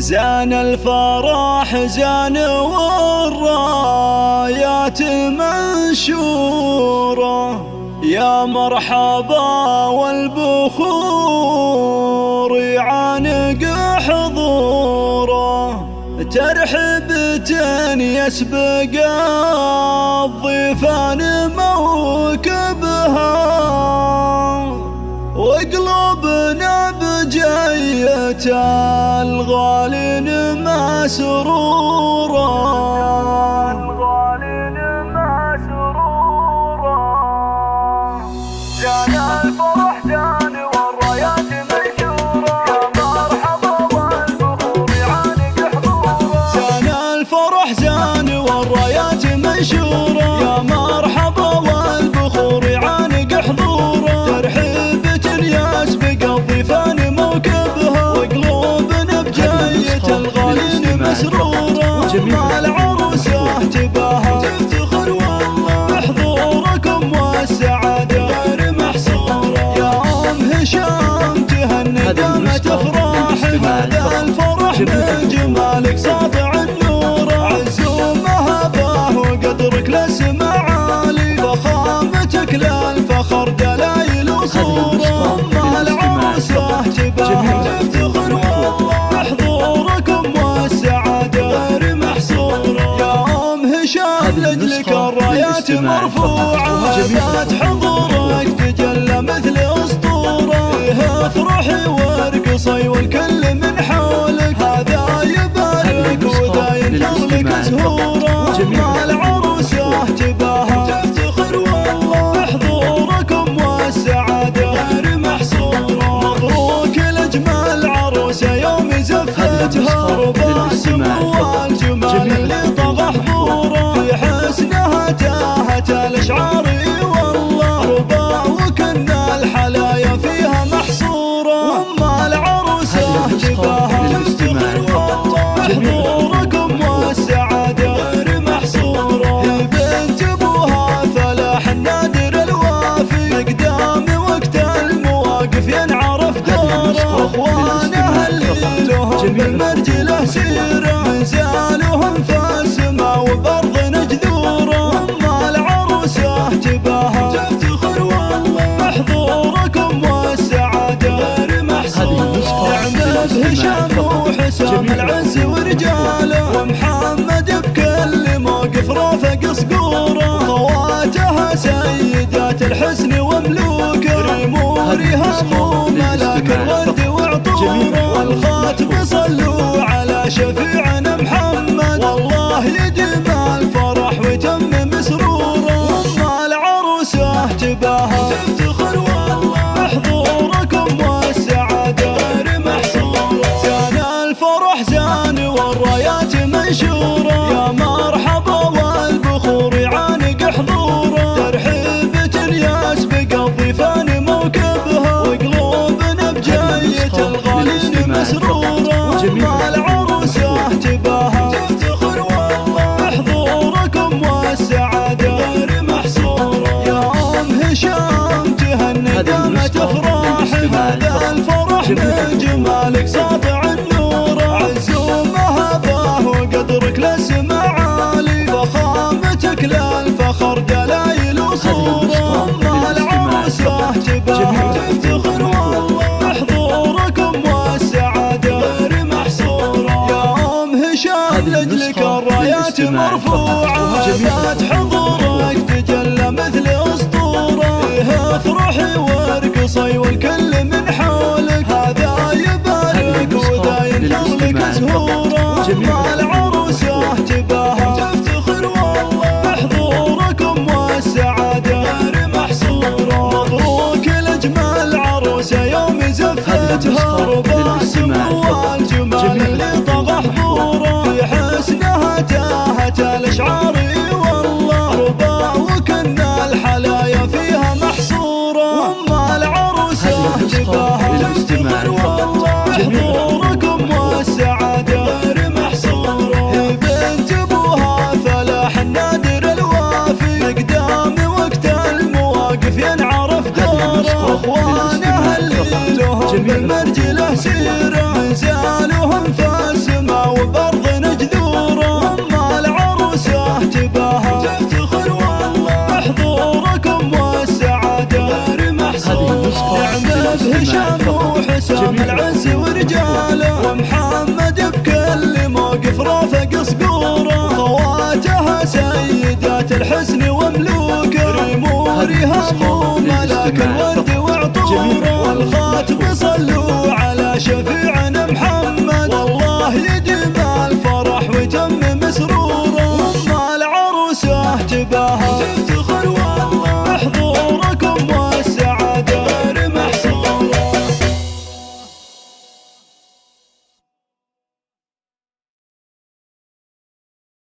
زان الفرح زان والرايات منشورة، يا مرحبا والبخور يعانق حضوره، ترحبة يسبق الضيفان موكبها، وقلوبنا بجية الغالين مسرورة. زان الفرح زان والرايات منشورة، يا مرحبا والبخور يعانق حضوره. زان الفرح زان والرايات منشورة، يا مرحبا والبخور يعانق حضوره، ترحيبة يسبق الضيفان موكبها، وقلوبنا بجية الغالين مسرورة. مع العروسة تباهى تفتخر والله بحضوركم والسعادة غير محصورة، يا أم هشام تهني دامت أفراح، هذا الفرح من جمالك ساطع النور، عز ومهابه وقدرك لسما عالي، فخامتك للفخر دلايل وصورة. مع العروسة تباهى تفتخر والله بحضوركم والسعادة غير محصورة، يا أم هشام لجلك الرايات مرفوعة، ذات حضورك تجلى مثل أسطورة، فيها افرحي وارقصي والكل من حولك، هذا يبارك وذا ينثر لك زهورة. مع العروسة تباهى تفتخر والله بحضوركم والسعادة غير محصورة، مبروك لأجمل عروسة يوم زفتها، ربع السمو والجمال اللي طغى حضوره، في حسنها تاهت الأشعار والله، ربع وكن الحلايا فيها محصورة. مع العروسة تباهى تفتخر والله بحضوركم والسعادة غير محصورة، بنت ابوها فلاح النادر الوافي، قدام وقت المواقف ينعرف دوره، واخوانها اللي لهم بالمرجله سيره، منزالهم في السما وبرض نجذوره. مع العروسة تباهى تفتخر والله بحضوركم والسعادة غير محصورة، نعمة هشام وحسام العز ورجاله، ومحمد بكل موقف رافق صقوره، خواتها سيدات الحسن وملوكه، ريمورها ملاك الورد وعطوره، والخاتم صلوا على شفيعنا محمد، والله يديم الفرح ويتمم سروره. مع العروسة تباهى تفتخر والله بحضوركم والسعادة غير محصورة، زان الفرح زان والرايات منشورة، يا مرحبا والبخور يعانق حضوره، ترحيبة يسبق الضيفان موكبها، وقلوبنا بجية الغالين مسرورة. مع العروسة تباهى تفتخر والله بحضوركم والسعادة غير محصورة، يا أم هشام تهني دامت أفراح، هذا الفرح من جمالك ساطع النور، عز ومهابه وقدرك لسما عالي، فخامتك للفخر دلايل وصورة. مع العروسة تباهى تفتخر والله بحضوركم والسعادة غير محصورة، يا أم هشام لجلك الرايات مرفوعة، ذات حضورك تجلى مثل أسطورة، فيها افرحي وارقصي والكل من حولك، هذا يبارك وذا ينثر لك زهورة. مع العروسة تباهى تفتخر والله بحضوركم والسعادة غير محصورة، مبروك لأجمل عروسة يوم زفتها، ربع السمو والجمال اللي طغى حضوره، في حسنها تاهت الأشعار والله، ربع وكن الحلايا فيها محصورة. مع العروسة تباهى تفتخر والله بحضوركم والسعادة غير محصورة، بنت ابوها فلاح النادر الوافي، قدام وقت المواقف ينعرف دوره، واخوانها اللي لهم بالمرجله سيره، منزالهم في السما هشام وحسام العز ورجاله، ومحمد بكل موقف رافق صقوره، خواتها سيدات الحسن وملوكه، رمورها مو ملاك الورد وعطوره، والخاتم صلوا على شفيعنا محمد، والله يديم الفرح ويتم مسروره، وام العروسه تباهى